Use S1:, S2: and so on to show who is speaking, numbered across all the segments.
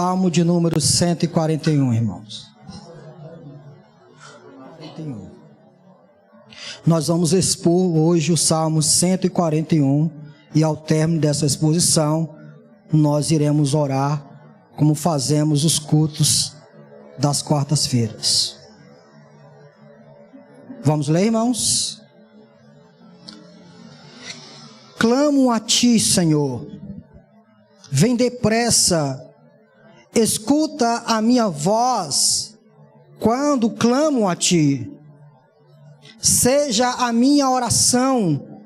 S1: Salmo de número 141, irmãos. 141. Nós vamos expor hoje o Salmo 141 e ao término dessa exposição nós iremos orar como fazemos os cultos das quartas-feiras. Vamos ler, irmãos? Clamo a ti, Senhor, vem depressa, escuta a minha voz quando clamo a ti. Seja a minha oração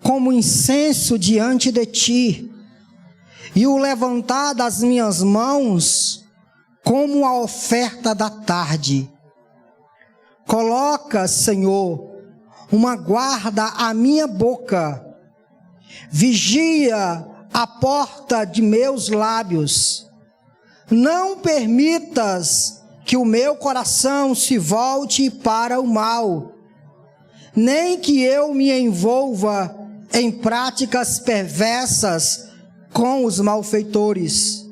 S1: como incenso diante de ti, e o levantar das minhas mãos como a oferta da tarde. Coloca, Senhor, uma guarda à minha boca, vigia a porta de meus lábios. Não permitas que o meu coração se volte para o mal, nem que eu me envolva em práticas perversas com os malfeitores,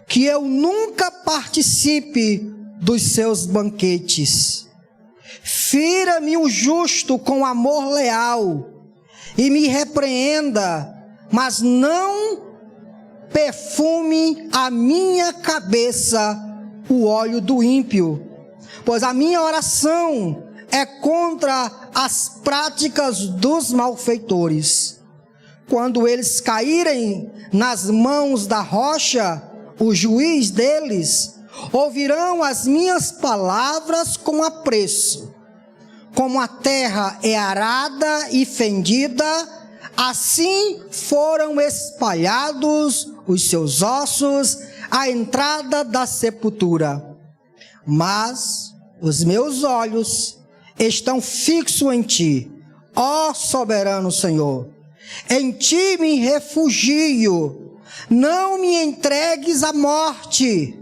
S1: que eu nunca participe dos seus banquetes. Fira-me o justo com amor leal e me repreenda, mas não perfume a minha cabeça o óleo do ímpio, pois a minha oração é contra as práticas dos malfeitores. Quando eles caírem nas mãos da rocha, o juiz deles, ouvirão as minhas palavras com apreço. Como a terra é arada e fendida, assim foram espalhados os seus ossos à entrada da sepultura. Mas os meus olhos estão fixos em ti, ó soberano Senhor. Em ti me refugio, não me entregues à morte.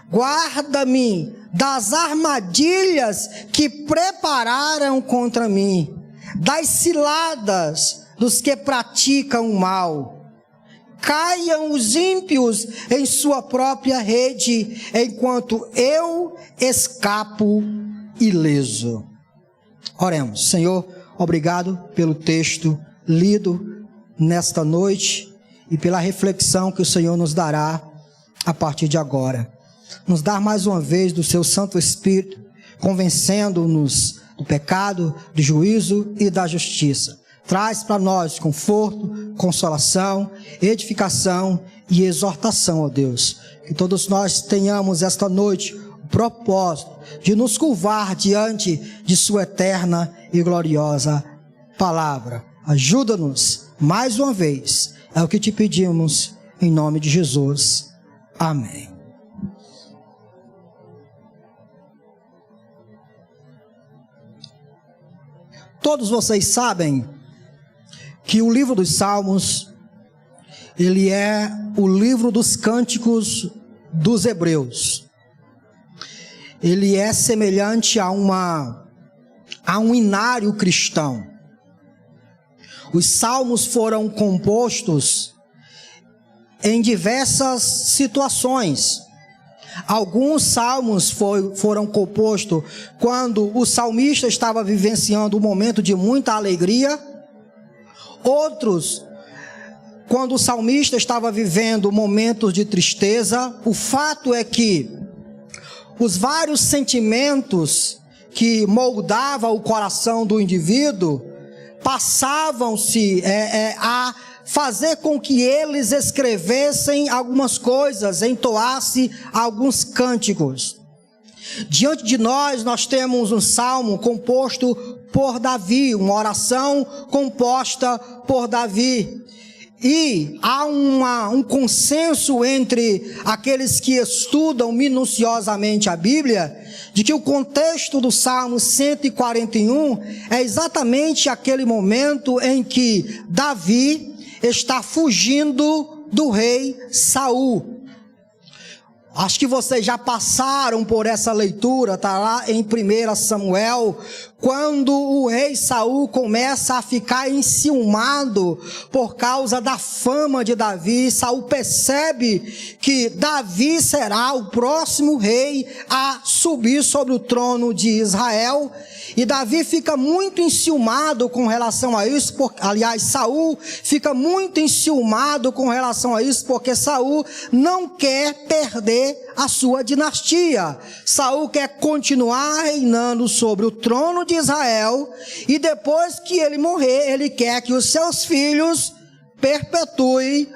S1: Guarda-me das armadilhas que prepararam contra mim, das ciladas dos que praticam o mal. Caiam os ímpios em sua própria rede, enquanto eu escapo ileso. Oremos. Senhor, obrigado pelo texto lido nesta noite e pela reflexão que o Senhor nos dará a partir de agora. Nos dar mais uma vez do seu Santo Espírito, convencendo-nos do pecado, do juízo e da justiça. Traz para nós conforto, consolação, edificação e exortação, ó Deus. Que todos nós tenhamos esta noite o propósito de nos curvar diante de sua eterna e gloriosa palavra. Ajuda-nos mais uma vez, é o que te pedimos, em nome de Jesus. Amém. Todos vocês sabem que o livro dos Salmos, ele é o livro dos cânticos dos hebreus. Ele é semelhante a um inário cristão. Os salmos foram compostos em diversas situações. Alguns salmos foram compostos quando o salmista estava vivenciando um momento de muita alegria. Outros, quando o salmista estava vivendo momentos de tristeza. O fato é que os vários sentimentos que moldavam o coração do indivíduo passavam-se a fazer com que eles escrevessem algumas coisas, entoassem alguns cânticos. Diante de nós temos um salmo composto por Davi, uma oração composta por Davi. E há um consenso entre aqueles que estudam minuciosamente a Bíblia, de que o contexto do Salmo 141 é exatamente aquele momento em que Davi está fugindo do rei Saul. Acho que vocês já passaram por essa leitura, está lá em 1 Samuel, quando o rei Saul começa a ficar enciumado por causa da fama de Davi. Saul percebe que Davi será o próximo rei a subir sobre o trono de Israel. E Davi fica muito enciumado com relação a isso, Saul fica muito enciumado com relação a isso, porque Saul não quer perder a sua dinastia. Saul quer continuar reinando sobre o trono de Israel, e depois que ele morrer, ele quer que os seus filhos perpetuem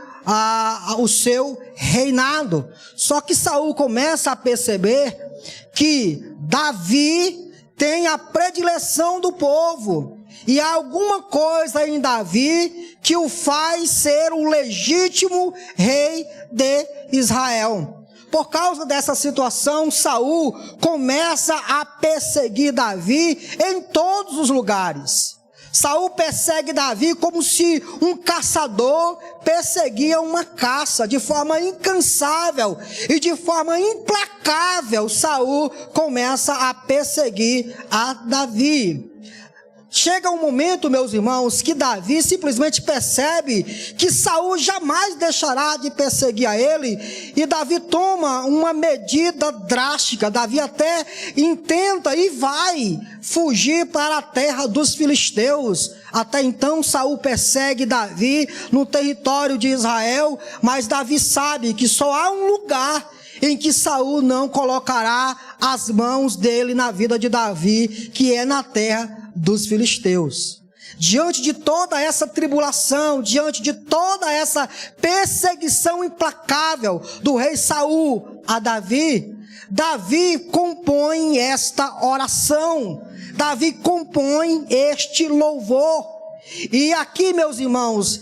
S1: o seu reinado. Só que Saul começa a perceber que Davi tem a predileção do povo, e há alguma coisa em Davi que o faz ser o legítimo rei de Israel. Por causa dessa situação, Saul começa a perseguir Davi em todos os lugares. Saul persegue Davi como se um caçador perseguia uma caça, de forma incansável e de forma implacável. Saul começa a perseguir a Davi. Chega um momento, meus irmãos, que Davi simplesmente percebe que Saul jamais deixará de perseguir a ele, e Davi toma uma medida drástica. Davi até intenta e vai fugir para a terra dos filisteus. Até então Saul persegue Davi no território de Israel, mas Davi sabe que só há um lugar em que Saul não colocará as mãos dele na vida de Davi, que é na terra dos filisteus. Diante de toda essa tribulação, diante de toda essa perseguição implacável do rei Saul a Davi, Davi compõe esta oração, Davi compõe este louvor. E aqui, meus irmãos,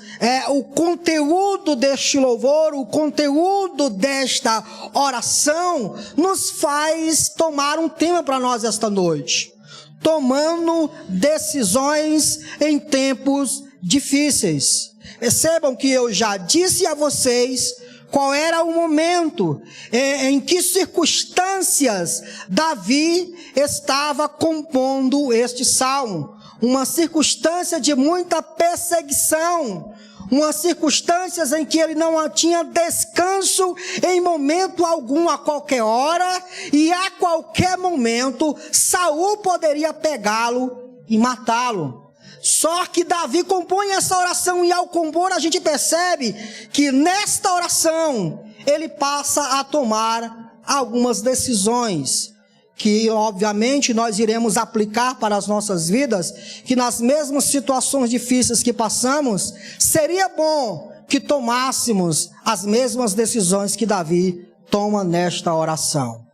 S1: o conteúdo deste louvor, o conteúdo desta oração, nos faz tomar um tema para nós esta noite: tomando decisões em tempos difíceis. Percebam que eu já disse a vocês qual era o momento, em que circunstâncias Davi estava compondo este salmo. Uma circunstância de muita perseguição, uma circunstância em que ele não tinha descanso em momento algum. A qualquer hora e a qualquer momento Saul poderia pegá-lo e matá-lo. Só que Davi compõe essa oração, e ao compor a gente percebe que nesta oração ele passa a tomar algumas decisões que obviamente nós iremos aplicar para as nossas vidas, que nas mesmas situações difíceis que passamos, seria bom que tomássemos as mesmas decisões que Davi toma nesta oração.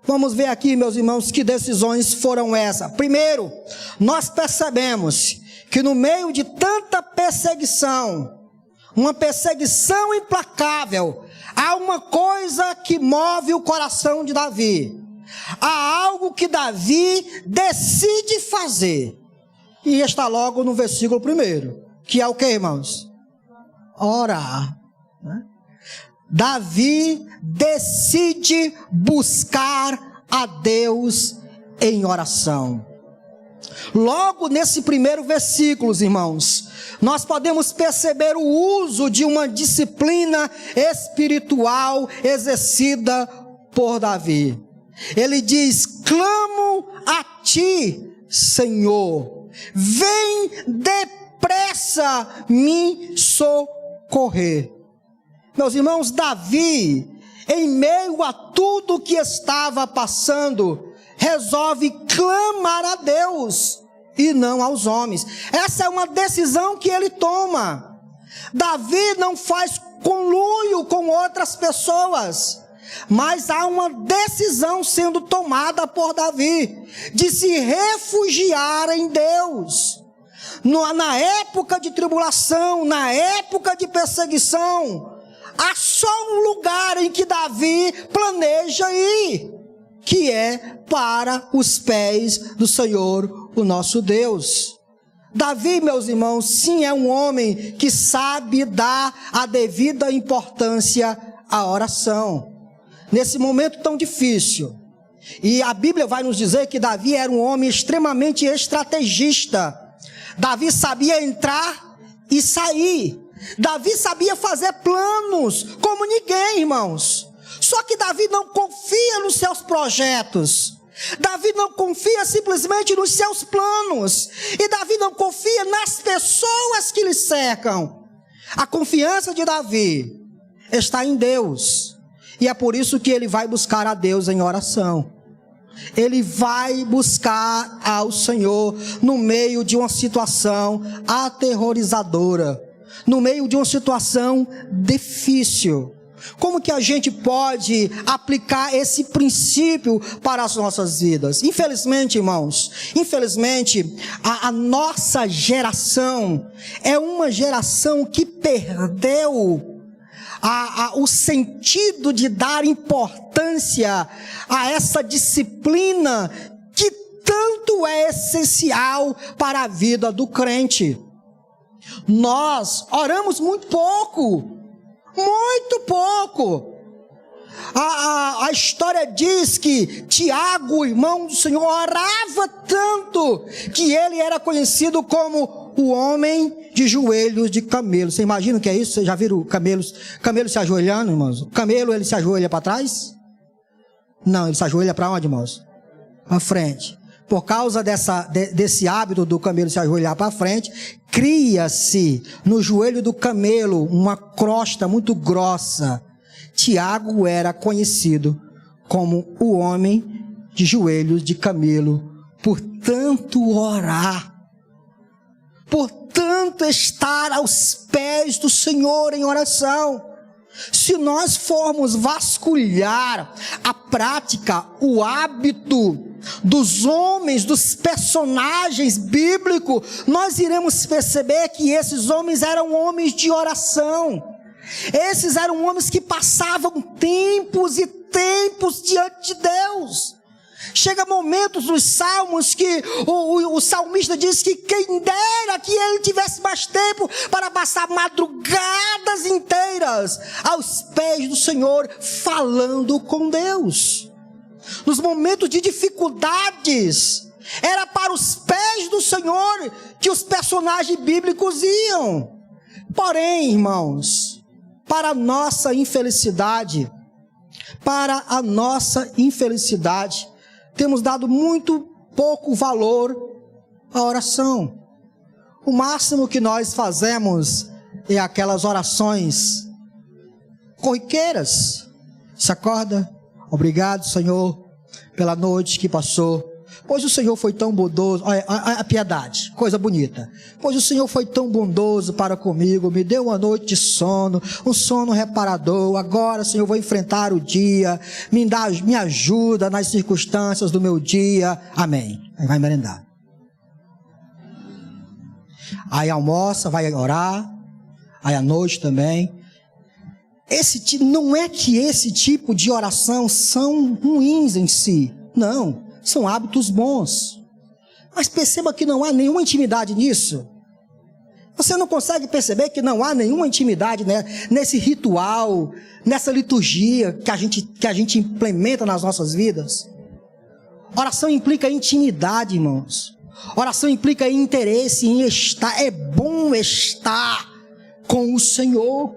S1: Vamos ver aqui, meus irmãos, que decisões foram essas. Primeiro, nós percebemos que no meio de tanta perseguição, uma perseguição implacável, há uma coisa que move o coração de Davi. Há algo que Davi decide fazer, e está logo no versículo 1, que é o que, irmãos? Orar, né? Davi decide buscar a Deus em oração. Logo nesse primeiro versículo, irmãos, nós podemos perceber o uso de uma disciplina espiritual exercida por Davi. Ele diz: clamo a ti, Senhor, vem depressa me socorrer. Meus irmãos, Davi, em meio a tudo que estava passando, resolve clamar a Deus e não aos homens. Essa é uma decisão que ele toma. Davi não faz conluio com outras pessoas, mas há uma decisão sendo tomada por Davi de se refugiar em Deus. Na época de tribulação, na época de perseguição, há só um lugar em que Davi planeja ir, que é para os pés do Senhor, o nosso Deus. Davi, meus irmãos, sim, é um homem que sabe dar a devida importância à oração. nesse momento tão difícil. E a Bíblia vai nos dizer que Davi era um homem extremamente estrategista. Davi sabia entrar e sair. Davi sabia fazer planos como ninguém, irmãos. Só que Davi não confia nos seus projetos. Davi não confia simplesmente nos seus planos. E Davi não confia nas pessoas que lhe cercam. A confiança de Davi está em Deus. E é por isso que ele vai buscar a Deus em oração. Ele vai buscar ao Senhor no meio de uma situação aterrorizadora, no meio de uma situação difícil. Como que a gente pode aplicar esse princípio para as nossas vidas? Infelizmente, irmãos, a nossa geração é uma geração que perdeu o sentido de dar importância a essa disciplina que tanto é essencial para a vida do crente. Nós oramos muito pouco. A história diz que Tiago, o irmão do Senhor, orava tanto que ele era conhecido como o homem de joelhos de camelo. Você imagina o que é isso? Vocês já viram camelos se ajoelhando, irmãos? O camelo, ele se ajoelha para trás? Não, ele se ajoelha para onde, irmãos? Para frente. Por causa desse hábito do camelo se ajoelhar para frente, cria-se no joelho do camelo uma crosta muito grossa. Tiago era conhecido como o homem de joelhos de camelo, por tanto orar, por tanto estar aos pés do Senhor em oração. Se nós formos vasculhar a prática, o hábito dos homens, dos personagens bíblicos, nós iremos perceber que esses homens eram homens de oração. Esses eram homens que passavam tempos e tempos diante de Deus. Chega momentos nos salmos que o salmista diz que quem dera que ele tivesse mais tempo para passar madrugadas inteiras aos pés do Senhor, falando com Deus. Nos momentos de dificuldades, era para os pés do Senhor que os personagens bíblicos iam. Porém, irmãos, para a nossa infelicidade, temos dado muito pouco valor à oração. O máximo que nós fazemos é aquelas orações corriqueiras. Se acorda, obrigado, Senhor, pela noite que passou. Pois o Senhor foi tão bondoso. Olha a piedade, coisa bonita. Pois o Senhor foi tão bondoso para comigo, me deu uma noite de sono, um sono reparador. Agora, Senhor, vou enfrentar o dia, me ajuda nas circunstâncias do meu dia. Amém. Aí vai merendar. Aí almoça, vai orar. Aí à noite também. Não é que esse tipo de oração são ruins em si. Não. São hábitos bons. Mas perceba que não há nenhuma intimidade nisso. Você não consegue perceber que não há nenhuma intimidade, né, nesse ritual, nessa liturgia que a gente implementa nas nossas vidas? Oração implica intimidade, irmãos. Oração implica interesse em estar. É bom estar com o Senhor.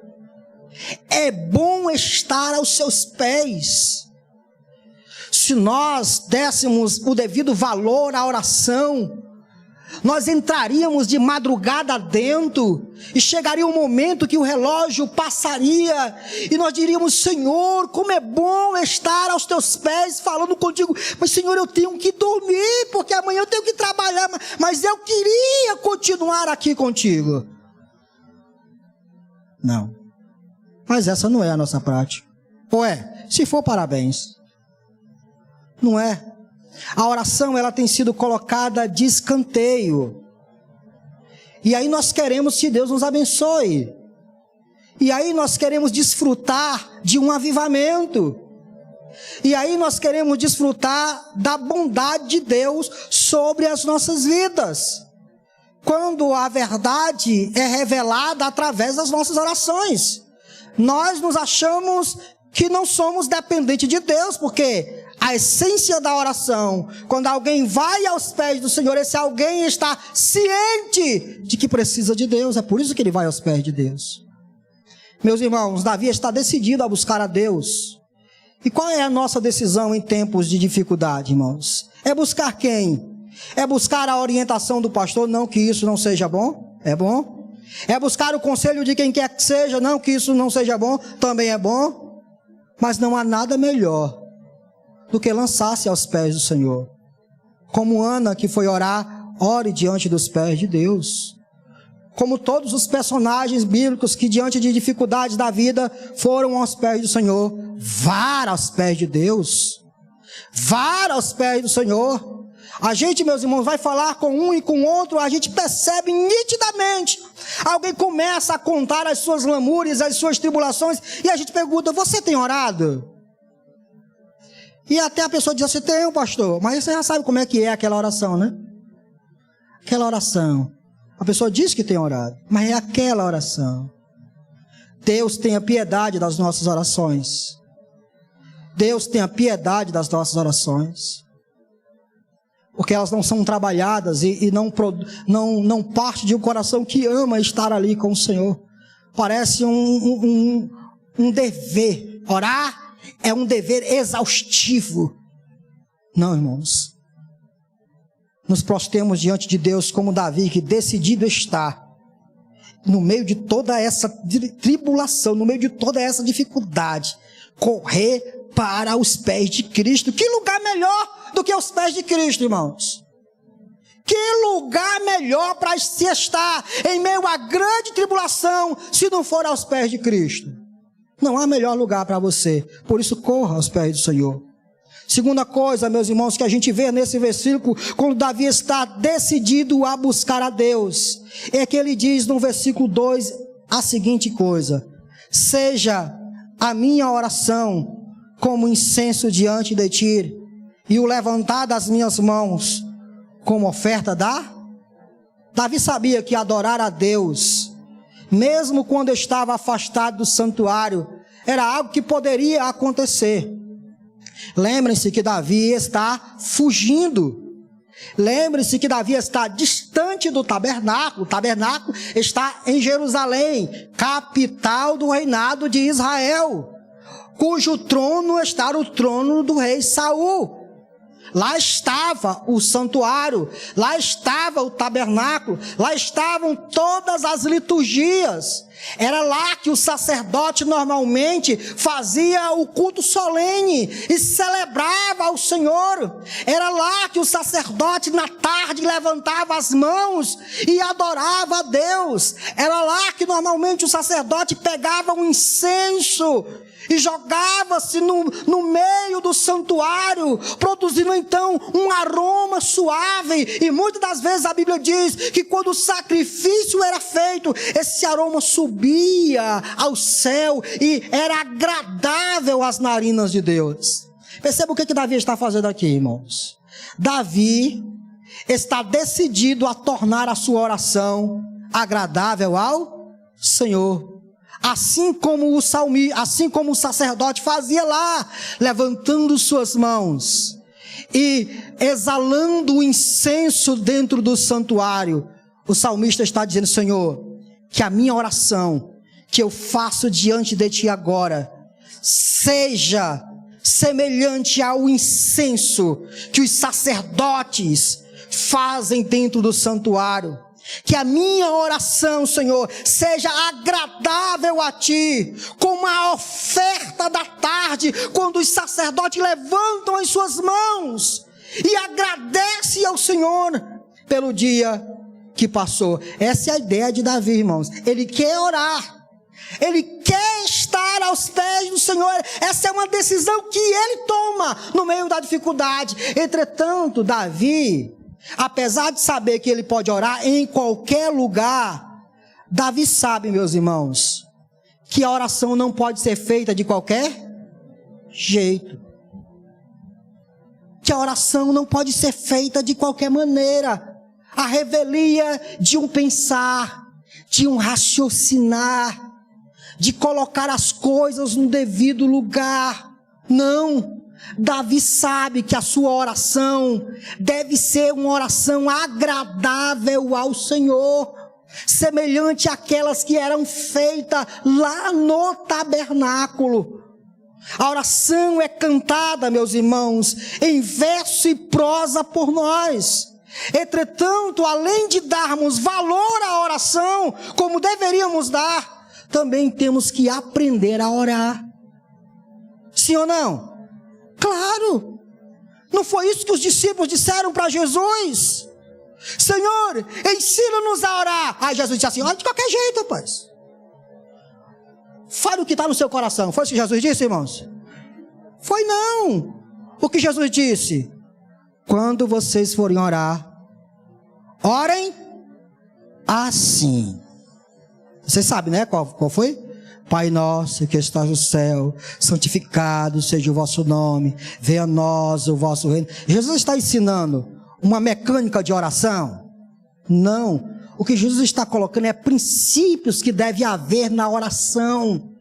S1: É bom estar aos seus pés. Se nós dessemos o devido valor à oração, nós entraríamos de madrugada dentro e chegaria um momento que o relógio passaria e nós diríamos: Senhor, como é bom estar aos teus pés falando contigo. Mas Senhor, eu tenho que dormir porque amanhã eu tenho que trabalhar, mas eu queria continuar aqui contigo. Não. Mas essa não é a nossa prática. Ou é? Se for, parabéns. Não é. A oração, ela tem sido colocada de escanteio. E aí nós queremos que Deus nos abençoe. E aí nós queremos desfrutar de um avivamento. E aí nós queremos desfrutar da bondade de Deus sobre as nossas vidas. Quando a verdade é revelada através das nossas orações. Nós nos achamos que não somos dependentes de Deus, porque a essência da oração, quando alguém vai aos pés do Senhor, esse alguém está ciente de que precisa de Deus, é por isso que ele vai aos pés de Deus. Meus irmãos, Davi está decidido a buscar a Deus. E qual é a nossa decisão em tempos de dificuldade, irmãos? É buscar quem? É buscar a orientação do pastor? Não que isso não seja bom, é bom. É buscar o conselho de quem quer que seja? Não que isso não seja bom, também é bom. Mas não há nada melhor do que lançar-se aos pés do Senhor. Como Ana, que foi orar, ore diante dos pés de Deus. Como todos os personagens bíblicos que diante de dificuldades da vida foram aos pés do Senhor, vá aos pés de Deus. Vá aos pés do Senhor. A gente, meus irmãos, vai falar com um e com outro, a gente percebe nitidamente. Alguém começa a contar as suas lamúrias, as suas tribulações, e a gente pergunta, você tem orado? E até a pessoa diz assim, tenho, pastor, mas você já sabe como é que é aquela oração, né? Aquela oração. A pessoa diz que tem orado, mas é aquela oração. Deus tenha piedade das nossas orações. Deus tenha piedade das nossas orações. Porque elas não são trabalhadas e não parte de um coração que ama estar ali com o Senhor. Parece um dever. Orar é um dever exaustivo. Não, irmãos. Nos prostremos diante de Deus como Davi, que decidido está, no meio de toda essa tribulação, no meio de toda essa dificuldade, correr para os pés de Cristo. Que lugar melhor do que aos pés de Cristo, irmãos? Que lugar melhor para se estar em meio à grande tribulação, se não for aos pés de Cristo? Não há melhor lugar para você. Por isso, corra aos pés do Senhor. Segunda coisa, meus irmãos, que a gente vê nesse versículo, quando Davi está decidido a buscar a Deus, é que ele diz no versículo 2 a seguinte coisa: seja a minha oração como incenso diante de ti, e o levantar das minhas mãos como oferta da... Davi sabia que adorar a Deus, mesmo quando estava afastado do santuário, era algo que poderia acontecer. Lembrem-se que Davi está fugindo. Lembre-se que Davi está distante do tabernáculo. O tabernáculo está em Jerusalém, capital do reinado de Israel, cujo trono está o trono do rei Saul. Lá estava o santuário, lá estava o tabernáculo, lá estavam todas as liturgias. Era lá que o sacerdote normalmente fazia o culto solene e celebrava ao Senhor. Era lá que o sacerdote na tarde levantava as mãos e adorava a Deus. Era lá que normalmente o sacerdote pegava um incenso e jogava-se no meio do santuário, produzindo então um aroma suave. E muitas das vezes a Bíblia diz que quando o sacrifício era feito, esse aroma subia ao céu e era agradável às narinas de Deus. Perceba o que Davi está fazendo aqui, irmãos. Davi está decidido a tornar a sua oração agradável ao Senhor. Assim como o sacerdote fazia lá, levantando suas mãos e exalando o incenso dentro do santuário, o salmista está dizendo: Senhor, que a minha oração, que eu faço diante de Ti agora, seja semelhante ao incenso que os sacerdotes fazem dentro do santuário. Que a minha oração, Senhor, seja agradável a Ti, como a oferta da tarde, quando os sacerdotes levantam as suas mãos e agradecem ao Senhor pelo dia que passou. Essa é a ideia de Davi, irmãos. Ele quer orar, ele quer estar aos pés do Senhor. Essa é uma decisão que ele toma no meio da dificuldade. Entretanto, Davi, apesar de saber que ele pode orar em qualquer lugar, Davi sabe, meus irmãos, que a oração não pode ser feita de qualquer jeito. Que a oração não pode ser feita de qualquer maneira. A revelia de um pensar, de um raciocinar, de colocar as coisas no devido lugar. Não. Davi sabe que a sua oração deve ser uma oração agradável ao Senhor, semelhante àquelas que eram feitas lá no tabernáculo. A oração é cantada, meus irmãos, em verso e prosa por nós. Entretanto, além de darmos valor à oração, como deveríamos dar, também temos que aprender a orar. Sim ou não? Claro! Não foi isso que os discípulos disseram para Jesus? Senhor, ensina-nos a orar. Aí Jesus disse assim, olha, de qualquer jeito, rapaz. Fale o que está no seu coração. Foi isso que Jesus disse, irmãos? Foi não. O que Jesus disse? Quando vocês forem orar, orem assim. Vocês sabem, né? Qual foi? Pai nosso que estás no céu, santificado seja o vosso nome, venha a nós o vosso reino. Jesus está ensinando uma mecânica de oração? Não. O que Jesus está colocando é princípios que deve haver na oração.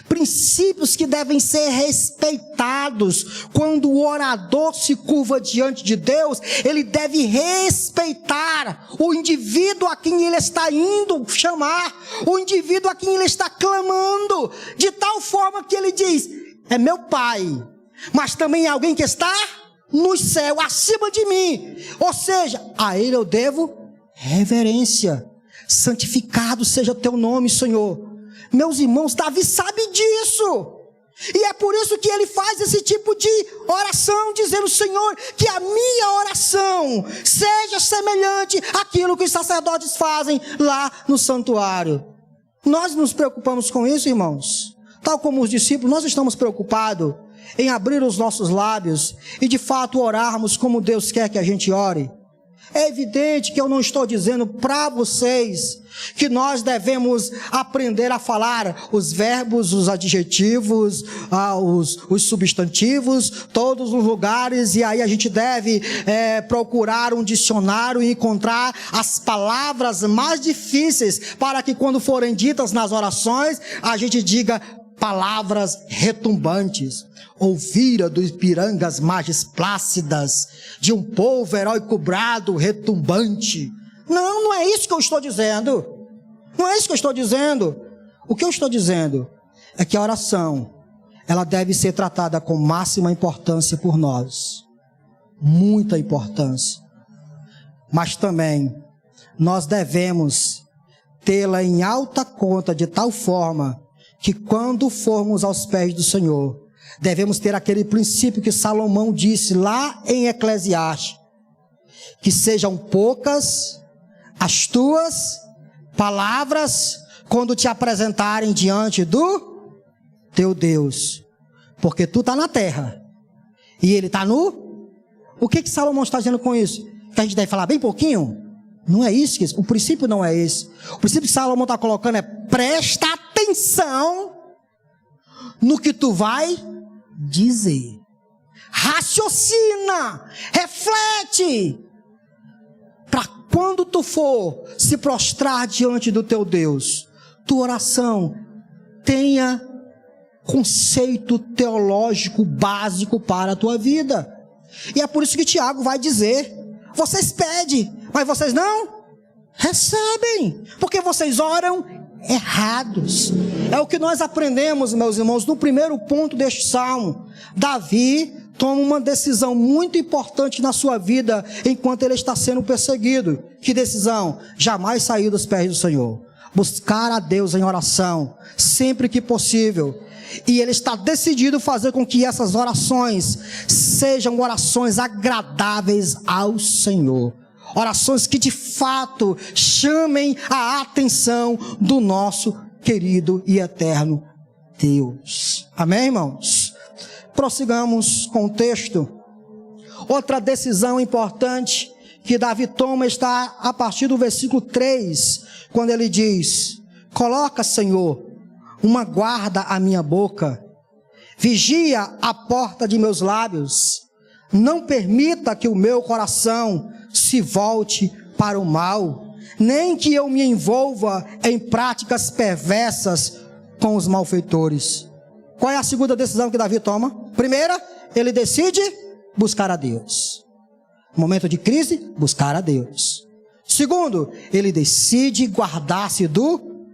S1: Princípios que devem ser respeitados. Quando o orador se curva diante de Deus, ele deve respeitar o indivíduo a quem ele está indo chamar, o indivíduo a quem ele está clamando, de tal forma que ele diz, é meu Pai, mas também é alguém que está no céu, acima de mim. Ou seja, a ele eu devo reverência. Santificado seja teu nome, Senhor. Meus irmãos, Davi sabe disso. E é por isso que ele faz esse tipo de oração, dizendo, Senhor, que a minha oração seja semelhante àquilo que os sacerdotes fazem lá no santuário. Nós nos preocupamos com isso, irmãos. Tal como os discípulos, nós estamos preocupados em abrir os nossos lábios e de fato orarmos como Deus quer que a gente ore. É evidente que eu não estou dizendo para vocês que nós devemos aprender a falar os verbos, os adjetivos, os substantivos, todos os lugares, e aí a gente deve procurar um dicionário e encontrar as palavras mais difíceis para que quando forem ditas nas orações, a gente diga palavras retumbantes. Ouvira dos pirangas margens plácidas, de um povo heróico brado retumbante. Não, não é isso que eu estou dizendo. Não é isso que eu estou dizendo. O que eu estou dizendo é que a oração, ela deve ser tratada com máxima importância por nós. Muita importância. Mas também, nós devemos tê-la em alta conta de tal forma que quando formos aos pés do Senhor, devemos ter aquele princípio que Salomão disse lá em Eclesiastes, que sejam poucas as tuas palavras quando te apresentarem diante do teu Deus, porque tu está na terra e ele está no... O que Salomão está dizendo com isso? Que a gente deve falar bem pouquinho? Não é isso, o princípio não é esse. O princípio que Salomão está colocando é: presta atenção no que tu vai dizer, raciocina, reflete, para quando tu for se prostrar diante do teu Deus, tua oração tenha conceito teológico básico para a tua vida. E é por isso que Tiago vai dizer: vocês pedem, mas vocês não recebem, porque vocês oram errados. É o que nós aprendemos, meus irmãos, no primeiro ponto deste salmo. Davi toma uma decisão muito importante na sua vida enquanto ele está sendo perseguido. Que decisão? Jamais sair dos pés do Senhor. Buscar a Deus em oração, sempre que possível. E ele está decidido a fazer com que essas orações sejam orações agradáveis ao Senhor. Orações que de fato chamem a atenção do nosso querido e eterno Deus. Amém, irmãos? Prossigamos com o texto. Outra decisão importante que Davi toma está a partir do versículo 3, quando ele diz: coloca, Senhor, uma guarda à minha boca, vigia a porta de meus lábios, não permita que o meu coração se volte para o mal, nem que eu me envolva em práticas perversas com os malfeitores. Qual é a segunda decisão que Davi toma? Primeira, ele decide buscar a Deus. Momento de crise, buscar a Deus. Segundo, ele decide guardar-se do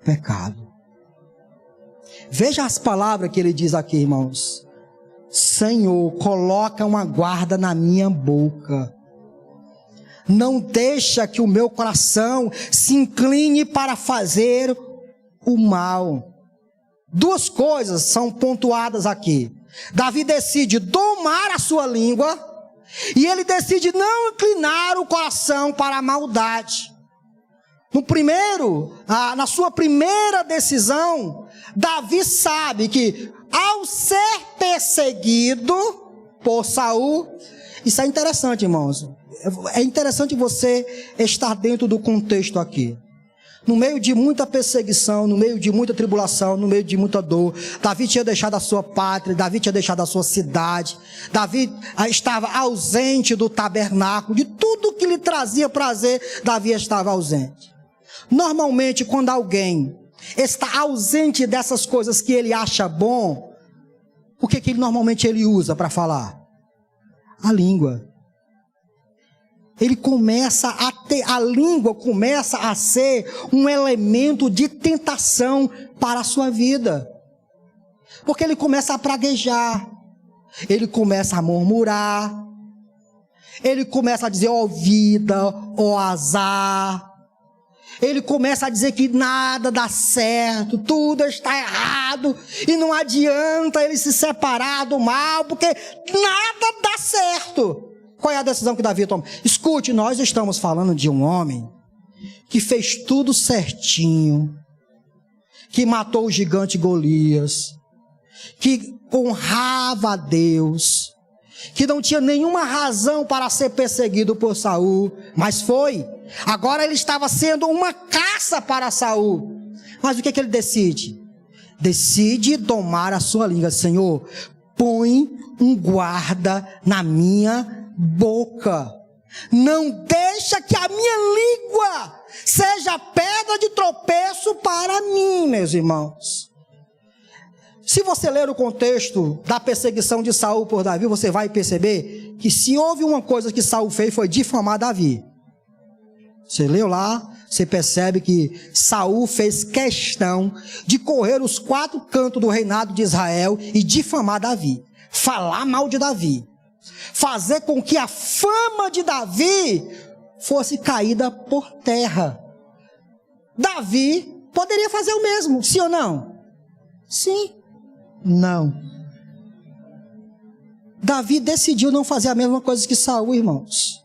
S1: pecado. Veja as palavras que ele diz aqui, irmãos. Senhor, coloca uma guarda na minha boca. Não deixa que o meu coração se incline para fazer o mal. Duas coisas são pontuadas aqui. Davi decide domar a sua língua e ele decide não inclinar o coração para a maldade. Na sua primeira decisão, Davi sabe que ao ser perseguido por Saul, isso é interessante, irmãos. É interessante você estar dentro do contexto aqui. No meio de muita perseguição, no meio de muita tribulação, no meio de muita dor, Davi tinha deixado a sua pátria, Davi tinha deixado a sua cidade, Davi estava ausente do tabernáculo, de tudo que lhe trazia prazer, Davi estava ausente. Normalmente, quando alguém está ausente dessas coisas que ele acha bom, o que normalmente ele usa para falar? A língua. A língua começa a ser um elemento de tentação para a sua vida. Porque ele começa a praguejar, ele começa a murmurar, ele começa a dizer ó vida, ó azar, ele começa a dizer que nada dá certo, tudo está errado, e não adianta ele se separar do mal, porque nada dá certo. Qual é a decisão que Davi toma? Escute, nós estamos falando de um homem que fez tudo certinho, que matou o gigante Golias, que honrava a Deus, que não tinha nenhuma razão para ser perseguido por Saul, mas foi. Agora ele estava sendo uma caça para Saul. Mas o que ele decide? Decide domar a sua língua. Senhor, põe um guarda na minha boca. Não deixa que a minha língua seja pedra de tropeço para mim, meus irmãos. Se você ler o contexto da perseguição de Saul por Davi, você vai perceber que se houve uma coisa que Saul fez foi difamar Davi. Você leu lá, você percebe que Saul fez questão de correr os 4 cantos do reinado de Israel e difamar Davi, falar mal de Davi, fazer com que a fama de Davi fosse caída por terra. Davi poderia fazer o mesmo, sim ou não? Sim. Não. Davi decidiu não fazer a mesma coisa que Saul, irmãos.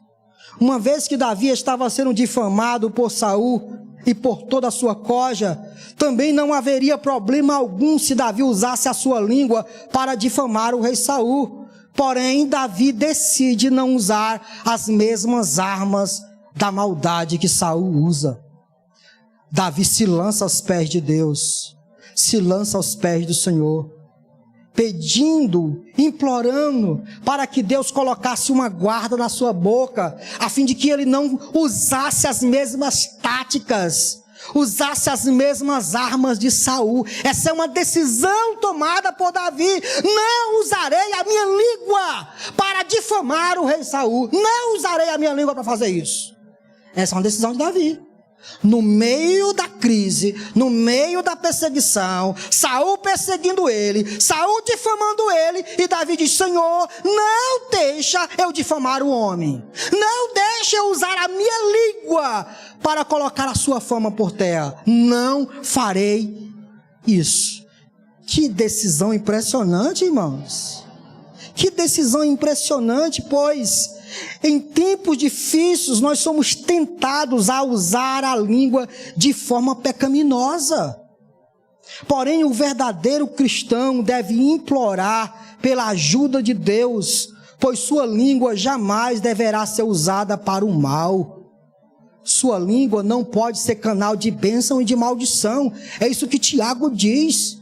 S1: Uma vez que Davi estava sendo difamado por Saul e por toda a sua corja, também não haveria problema algum se Davi usasse a sua língua para difamar o rei Saul. Porém, Davi decide não usar as mesmas armas da maldade que Saul usa. Davi se lança aos pés de Deus, se lança aos pés do Senhor, pedindo, implorando para que Deus colocasse uma guarda na sua boca, a fim de que ele não usasse as mesmas táticas, usasse as mesmas armas de Saul. Essa é uma decisão tomada por Davi. Não usarei a minha língua para difamar o rei Saul. Não usarei a minha língua para fazer isso. Essa é uma decisão de Davi. No meio da crise, no meio da perseguição, Saul perseguindo ele, Saul difamando ele, e Davi diz: Senhor, não deixa eu difamar o homem, não deixa eu usar a minha língua para colocar a sua fama por terra. Não farei isso. Que decisão impressionante, irmãos. Que decisão impressionante, pois em tempos difíceis nós somos tentados a usar a língua de forma pecaminosa. Porém, o verdadeiro cristão deve implorar pela ajuda de Deus, pois sua língua jamais deverá ser usada para o mal. Sua língua não pode ser canal de bênção e de maldição. É isso que Tiago diz.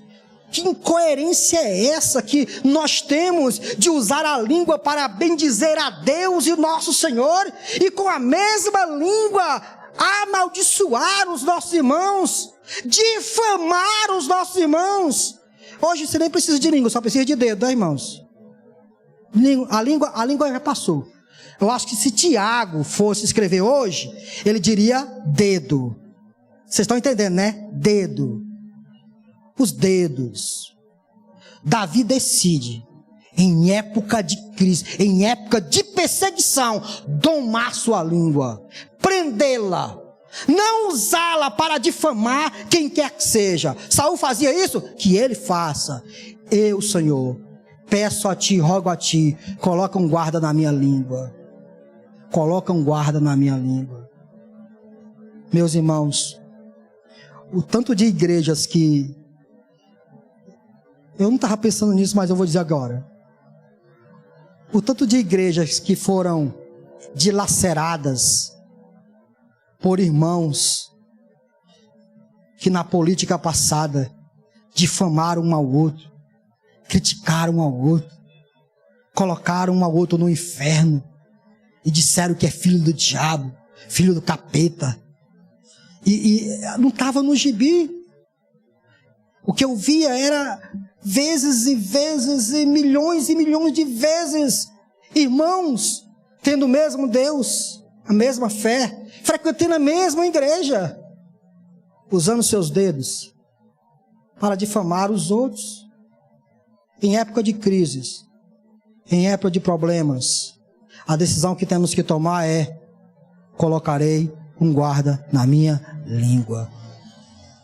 S1: Que incoerência é essa que nós temos de usar a língua para bendizer a Deus e nosso Senhor, e com a mesma língua amaldiçoar os nossos irmãos, difamar os nossos irmãos. Hoje você nem precisa de língua, só precisa de dedo, né, irmãos? A língua já passou. Eu acho que se Tiago fosse escrever hoje, ele diria dedo. Vocês estão entendendo, né? Dedo. Os dedos. Davi decide, em época de crise, em época de perseguição, domar sua língua, prendê-la, não usá-la para difamar quem quer que seja. Saul fazia isso? Que ele faça. Eu, Senhor, peço a ti, rogo a ti, coloca um guarda na minha língua. Coloca um guarda na minha língua. Meus irmãos, o tanto de igrejas que... Eu não estava pensando nisso, mas eu vou dizer agora. O tanto de igrejas que foram dilaceradas por irmãos que na política passada difamaram um ao outro, criticaram um ao outro, colocaram um ao outro no inferno e disseram que é filho do diabo, filho do capeta. E não estava no gibi. O que eu via era vezes e vezes e milhões de vezes irmãos tendo o mesmo Deus, a mesma fé, frequentando a mesma igreja, usando seus dedos para difamar os outros. Em época de crises, em época de problemas, a decisão que temos que tomar é: colocarei um guarda na minha língua.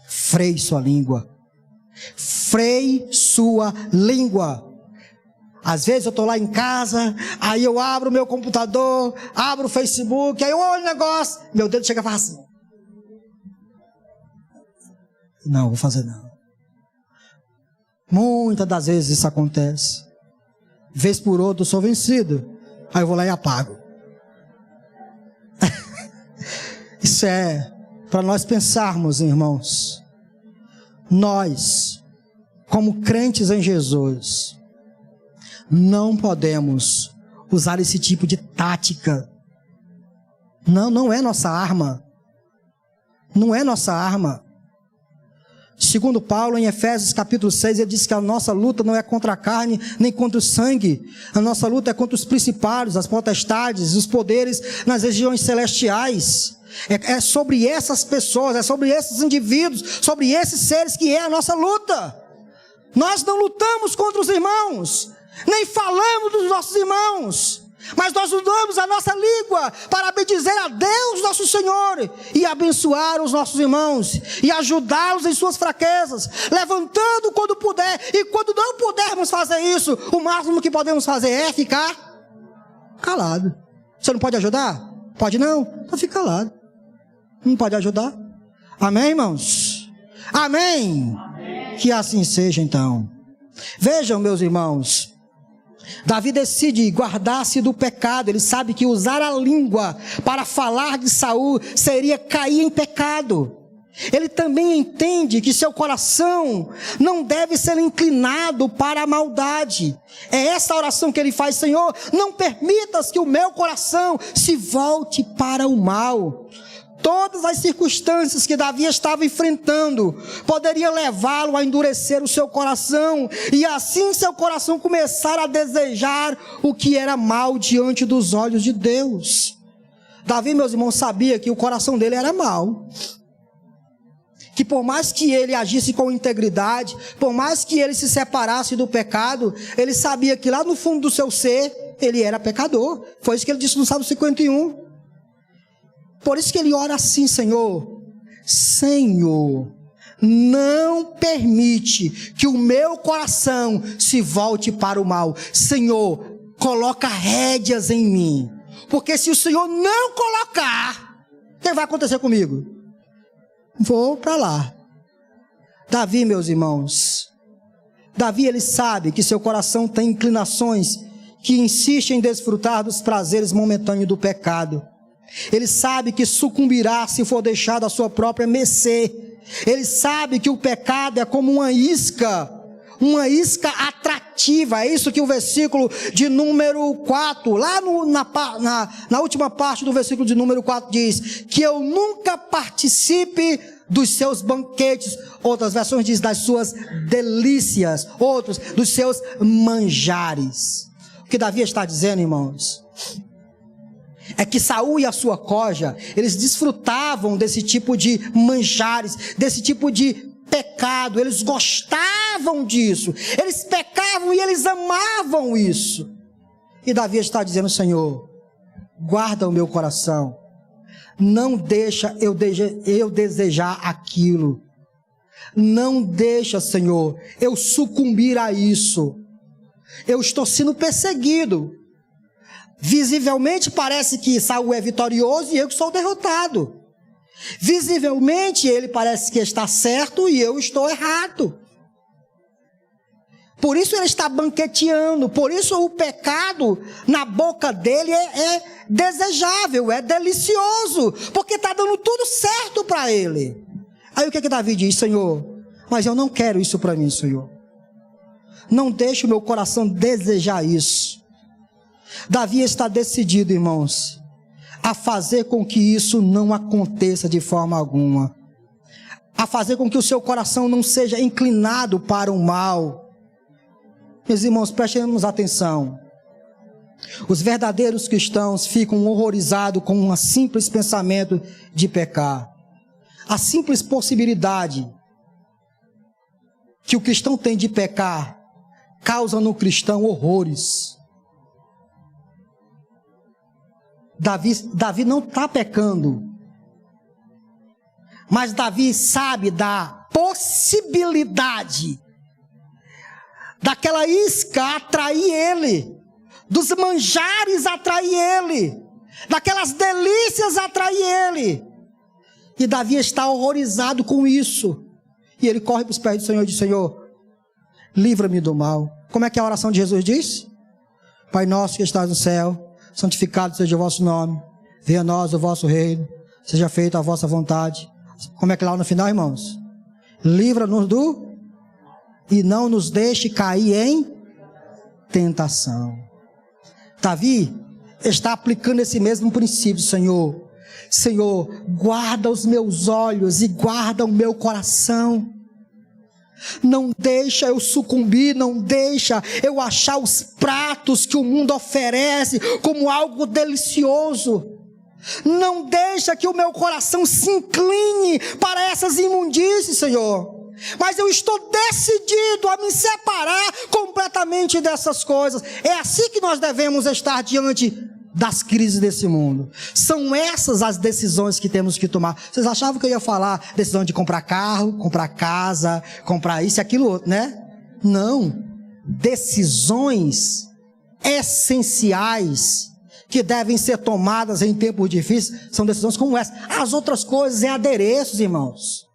S1: Freie sua língua. Freie sua língua. Às vezes eu estou lá em casa, aí eu abro o meu computador, abro o Facebook, aí eu olho o negócio, meu dedo chega e fala assim: não, vou fazer não. Muitas das vezes isso acontece. Vez por outra eu sou vencido, aí eu vou lá e apago. Isso é para nós pensarmos, irmãos. Nós, como crentes em Jesus, não podemos usar esse tipo de tática. Não é nossa arma. Não é nossa arma. Segundo Paulo, em Efésios capítulo 6, ele diz que a nossa luta não é contra a carne, nem contra o sangue. A nossa luta é contra os principados, as potestades, os poderes nas regiões celestiais. É sobre essas pessoas, é sobre esses indivíduos, sobre esses seres que é a nossa luta. Nós não lutamos contra os irmãos, nem falamos dos nossos irmãos, mas nós usamos a nossa língua para bendizer a Deus nosso Senhor e abençoar os nossos irmãos e ajudá-los em suas fraquezas, levantando quando puder, e quando não pudermos fazer isso, o máximo que podemos fazer é ficar calado. Você não pode ajudar? Pode não? Então fica calado. Não pode ajudar? Amém, irmãos? Amém? Amém. Que assim seja então. Vejam, meus irmãos, Davi decide guardar-se do pecado. Ele sabe que usar a língua para falar de Saul seria cair em pecado. Ele também entende que seu coração não deve ser inclinado para a maldade. É essa oração que ele faz: Senhor, não permitas que o meu coração se volte para o mal. Todas as circunstâncias que Davi estava enfrentando poderiam levá-lo a endurecer o seu coração, e assim seu coração começar a desejar o que era mal diante dos olhos de Deus. Davi, meus irmãos, sabia que o coração dele era mau, que por mais que ele agisse com integridade, por mais que ele se separasse do pecado, ele sabia que lá no fundo do seu ser, ele era pecador. Foi isso que ele disse no Salmo 51. Por isso que ele ora assim: Senhor, não permite que o meu coração se volte para o mal. Senhor, coloca rédeas em mim, porque se o Senhor não colocar, o que vai acontecer comigo? Vou para lá. Davi, meus irmãos, Davi, ele sabe que seu coração tem inclinações que insistem em desfrutar dos prazeres momentâneos do pecado. Ele sabe que sucumbirá se for deixado à sua própria mercê. Ele sabe que o pecado é como uma isca atrativa cativa. É isso que o versículo de número 4, lá na última parte do versículo de número 4 diz, que eu nunca participe dos seus banquetes. Outras versões diz das suas delícias, outros dos seus manjares. O que Davi está dizendo, irmãos, é que Saul e a sua corja, eles desfrutavam desse tipo de manjares, desse tipo de pecado, eles gostavam disso, eles pecavam e eles amavam isso. E Davi está dizendo, Senhor, guarda o meu coração, não deixa eu desejar aquilo, não deixa, Senhor, eu sucumbir a isso. Eu estou sendo perseguido. Visivelmente parece que Saul é vitorioso e eu que sou derrotado. Visivelmente ele parece que está certo e eu estou errado. Por isso ele está banqueteando, por isso o pecado na boca dele é desejável, é delicioso, porque está dando tudo certo para ele. Aí o que Davi diz? Senhor, mas eu não quero isso para mim, Senhor. Não deixe o meu coração desejar isso. Davi está decidido, irmãos, a fazer com que isso não aconteça de forma alguma. A fazer com que o seu coração não seja inclinado para o mal. Meus irmãos, prestemos atenção. Os verdadeiros cristãos ficam horrorizados com um simples pensamento de pecar. A simples possibilidade que o cristão tem de pecar causa no cristão horrores. Davi não está pecando, mas Davi sabe da possibilidade daquela isca atrair ele, dos manjares atrair ele, daquelas delícias atrair ele. E Davi está horrorizado com isso. E ele corre para os pés do Senhor e diz, Senhor, livra-me do mal. Como é que a oração de Jesus diz? Pai nosso que estás no céu, santificado seja o vosso nome, venha a nós o vosso reino, seja feita a vossa vontade. Como é que lá no final, irmãos? Livra-nos do... e não nos deixe cair em tentação. Davi está aplicando esse mesmo princípio, Senhor. Senhor, guarda os meus olhos e guarda o meu coração. Não deixa eu sucumbir, não deixa eu achar os pratos que o mundo oferece como algo delicioso. Não deixa que o meu coração se incline para essas imundícies, Senhor. Mas eu estou decidido a me separar completamente dessas coisas. É assim que nós devemos estar diante das crises desse mundo. São essas as decisões que temos que tomar. Vocês achavam que eu ia falar decisão de comprar carro, comprar casa, comprar isso e aquilo outro, né? Não. Decisões essenciais que devem ser tomadas em tempos difíceis são decisões como essa. As outras coisas é adereços, irmãos.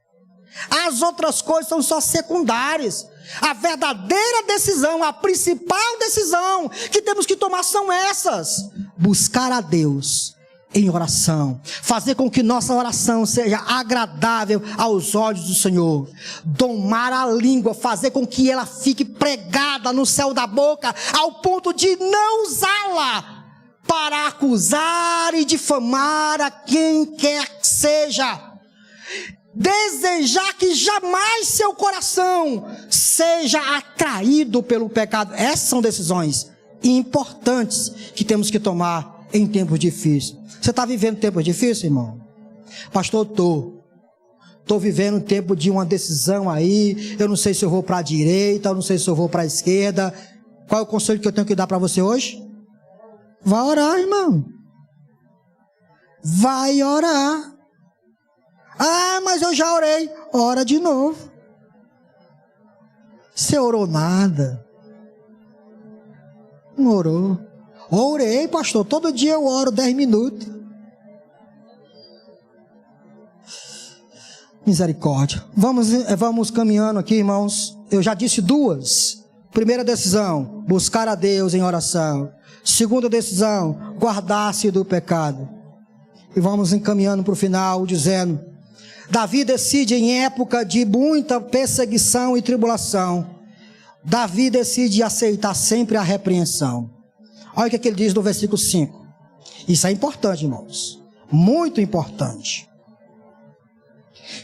S1: As outras coisas são só secundárias. A verdadeira decisão, a principal decisão que temos que tomar são essas: buscar a Deus em oração, fazer com que nossa oração seja agradável aos olhos do Senhor, domar a língua, fazer com que ela fique pregada no céu da boca, ao ponto de não usá-la para acusar e difamar a quem quer que seja. Desejar que jamais seu coração seja atraído pelo pecado. Essas são decisões importantes que temos que tomar em tempos difíceis. Você está vivendo tempos difíceis, irmão? Pastor, estou vivendo um tempo de uma decisão aí. Eu não sei se eu vou para a direita, eu não sei se eu vou para a esquerda. Qual é o conselho que eu tenho que dar para você hoje? Vai orar, irmão. Vai orar. Ah, mas eu já orei. Ora de novo. Você orou nada? Não orou. Orei, pastor. Todo dia eu oro 10 minutos. Misericórdia. Vamos caminhando aqui, irmãos. Eu já disse duas. Primeira decisão, buscar a Deus em oração. Segunda decisão, guardar-se do pecado. E vamos encaminhando para o final, dizendo: Davi decide em época de muita perseguição e tribulação Davi decide aceitar sempre a repreensão. Olha o que ele diz no versículo 5. Isso é importante, irmãos. Muito importante.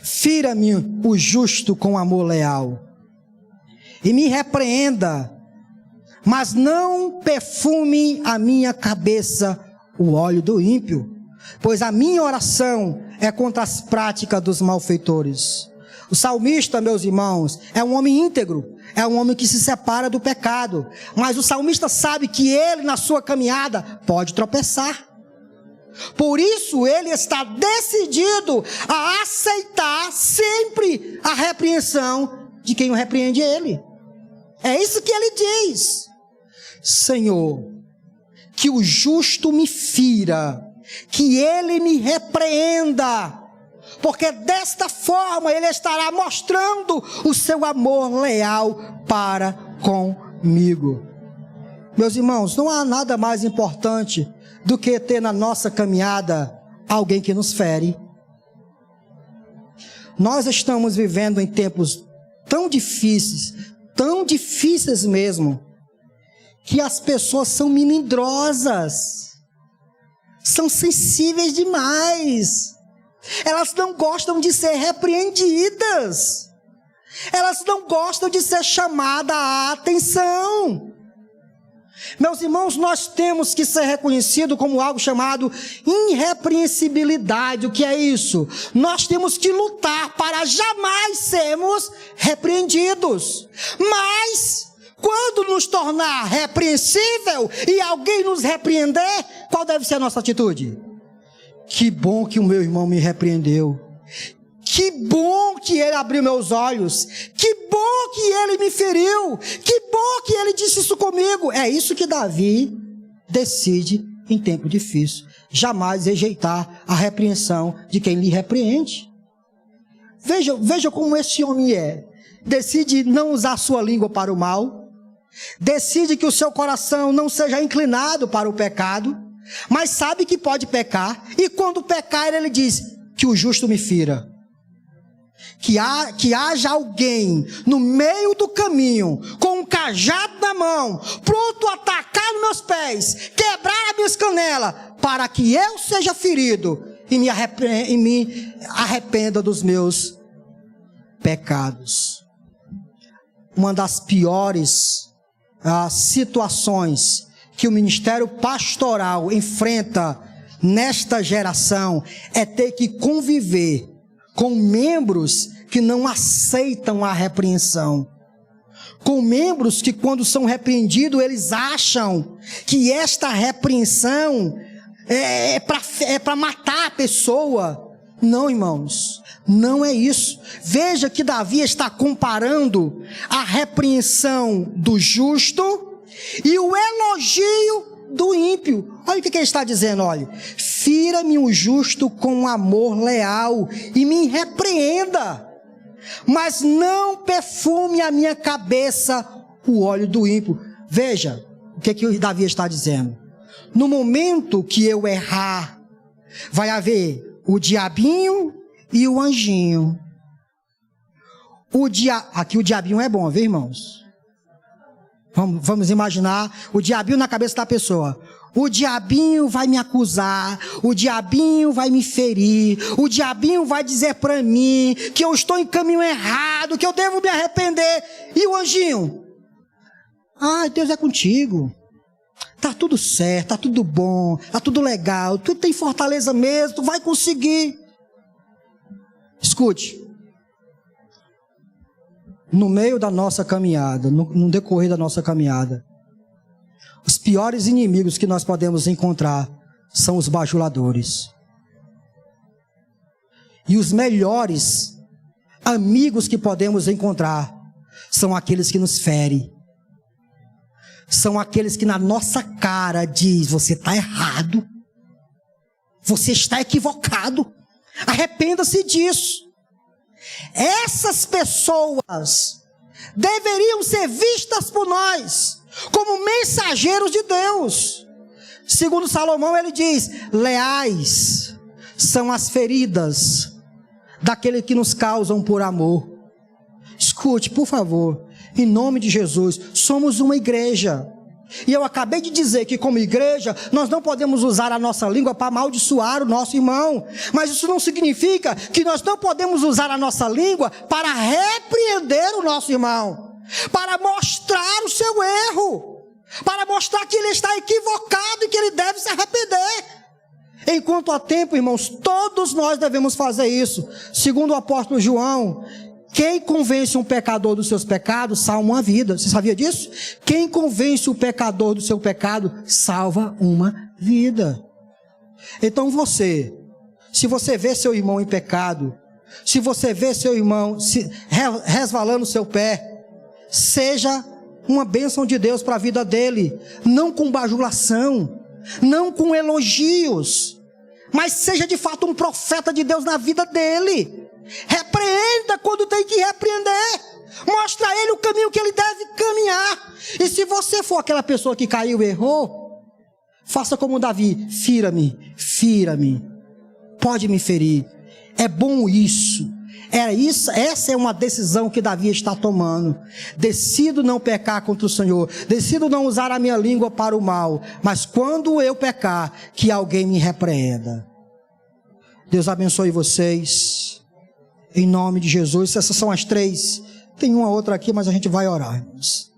S1: Fira-me o justo com amor leal, e me repreenda, mas não perfume a minha cabeça o óleo do ímpio, pois a minha oração é contra as práticas dos malfeitores. O salmista, meus irmãos, é um homem íntegro, é um homem que se separa do pecado, mas o salmista sabe que ele, na sua caminhada, pode tropeçar. Por isso ele está decidido a aceitar sempre a repreensão de quem o repreende ele. É isso que ele diz: Senhor, que o justo me fira, que ele me repreenda, porque desta forma ele estará mostrando o seu amor leal para comigo. Meus irmãos, não há nada mais importante do que ter na nossa caminhada alguém que nos fere. Nós estamos vivendo em tempos tão difíceis mesmo, que as pessoas são melindrosas, são sensíveis demais. Elas não gostam de ser repreendidas, elas não gostam de ser chamadas à atenção. Meus irmãos, nós temos que ser reconhecidos como algo chamado irrepreensibilidade. O que é isso? Nós temos que lutar para jamais sermos repreendidos. Mas, quando nos tornar repreensível e alguém nos repreender, qual deve ser a nossa atitude? Que bom que o meu irmão me repreendeu. Que bom que ele abriu meus olhos. Que bom que ele me feriu. Que bom que ele disse isso comigo. É isso que Davi decide em tempo difícil. Jamais rejeitar a repreensão de quem lhe repreende. Veja como esse homem é. Decide não usar sua língua para o mal. Decide que o seu coração não seja inclinado para o pecado. Mas sabe que pode pecar. E quando pecar, ele diz: que o justo me fira. Que haja alguém no meio do caminho, com um cajado na mão, pronto a atacar nos meus pés, quebrar as minhas canelas, para que eu seja ferido e me arrependa dos meus pecados. Uma das piores situações que o ministério pastoral enfrenta nesta geração é ter que conviver com membros que não aceitam a repreensão, com membros que, quando são repreendidos, eles acham que esta repreensão é para matar a pessoa. Não, irmãos, não é isso. Veja que Davi está comparando a repreensão do justo e o elogio do ímpio. Olha o que ele está dizendo, olha: fira-me o justo com amor leal e me repreenda, mas não perfume a minha cabeça o óleo do ímpio. Veja o que o Davi está dizendo: no momento que eu errar, vai haver o diabinho e o anjinho. Aqui o diabinho é bom, viu, irmãos? Vamos imaginar o diabinho na cabeça da pessoa. O diabinho vai me acusar, o diabinho vai me ferir, o diabinho vai dizer para mim que eu estou em caminho errado, que eu devo me arrepender. E o anjinho? Deus é contigo. Tá tudo certo, tá tudo bom, tá tudo legal, tu tem fortaleza mesmo, tu vai conseguir. Escute. No meio da nossa caminhada, no decorrer da nossa caminhada, os piores inimigos que nós podemos encontrar são os bajuladores. E os melhores amigos que podemos encontrar são aqueles que nos ferem. São aqueles que na nossa cara diz: você está errado, você está equivocado, arrependa-se disso. Essas pessoas deveriam ser vistas por nós como mensageiros de Deus. Segundo Salomão, ele diz: leais são as feridas daqueles que nos causam por amor. Escute, por favor, Em nome de Jesus, somos uma igreja. E eu acabei de dizer que como igreja, nós não podemos usar a nossa língua para amaldiçoar o nosso irmão. Mas isso não significa que nós não podemos usar a nossa língua para repreender o nosso irmão. Para mostrar o seu erro. Para mostrar que ele está equivocado e que ele deve se arrepender. Enquanto há tempo, irmãos, todos nós devemos fazer isso. Segundo o apóstolo João, quem convence um pecador dos seus pecados, salva uma vida. Você sabia disso? Quem convence o pecador do seu pecado, salva uma vida. Então se você vê seu irmão em pecado, se você vê seu irmão resvalando o seu pé, seja uma bênção de Deus para a vida dele. Não com bajulação, não com elogios, mas seja de fato um profeta de Deus na vida dele. Repreenda quando tem que repreender. Mostra a ele o caminho que ele deve caminhar. E se você for aquela pessoa que caiu e errou, faça como Davi: fira-me, pode me ferir. É bom isso. Essa é uma decisão que Davi está tomando. Decido não pecar contra o Senhor. Decido não usar a minha língua para o mal. Mas quando eu pecar, que alguém me repreenda. Deus abençoe vocês. Em nome de Jesus. Essas são as 3. Tem uma outra aqui, mas a gente vai orar, irmãos.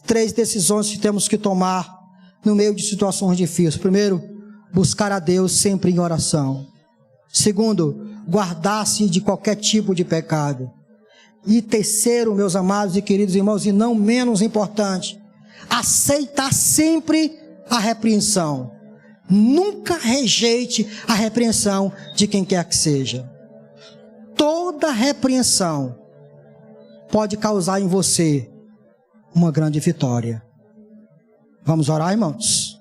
S1: 3 decisões que temos que tomar no meio de situações difíceis. Primeiro, buscar a Deus sempre em oração. Segundo, guardar-se de qualquer tipo de pecado. E terceiro, meus amados e queridos irmãos, e não menos importante, aceitar sempre a repreensão. Nunca rejeite a repreensão de quem quer que seja. Toda repreensão pode causar em você uma grande vitória. Vamos orar, irmãos?